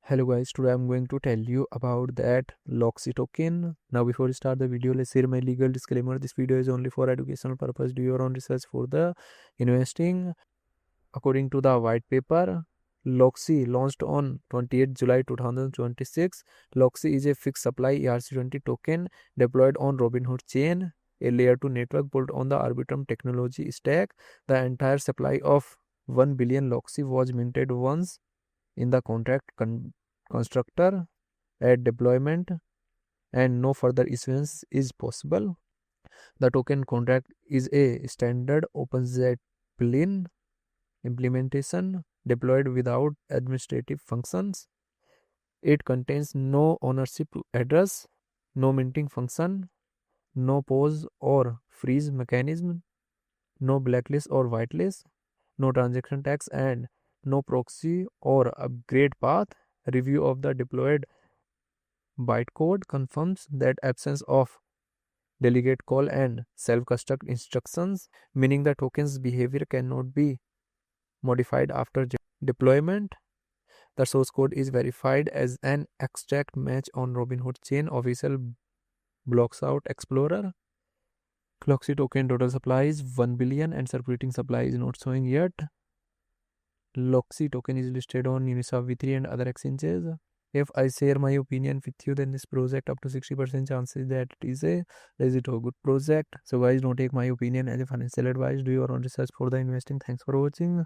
Hello guys, today I'm going to tell you about that LOXI token. Now before we start the video, let's hear my legal disclaimer. This video is only for educational purpose. Do your own research for the investing. According to the white paper, LOXI launched on 28 July 2026. LOXI is a fixed supply ERC20 token deployed on Robinhood chain, a layer 2 network built on the Arbitrum technology stack. The entire supply of 1 billion LOXI was minted once in the contract constructor at deployment, and no further issuance is possible. The token contract is a standard OpenZeppelin implementation deployed without administrative functions. It contains no ownership address, no minting function, no pause or freeze mechanism, no blacklist or whitelist, no transaction tax, and no proxy or upgrade path. Review of the deployed bytecode confirms that absence of delegate call and self-construct instructions, meaning the token's behavior cannot be modified after deployment. The source code is verified as an extract match on Robinhood chain official blocks out explorer. LOXI token total supply is 1 billion and circulating supply is not showing yet. LOXI token is listed on Uniswap V3 and other exchanges. If I share my opinion with you, then this project up to 60% chances that it is a legit or good project. So guys, don't take my opinion as a financial advice. Do your own research for the investing. Thanks for watching.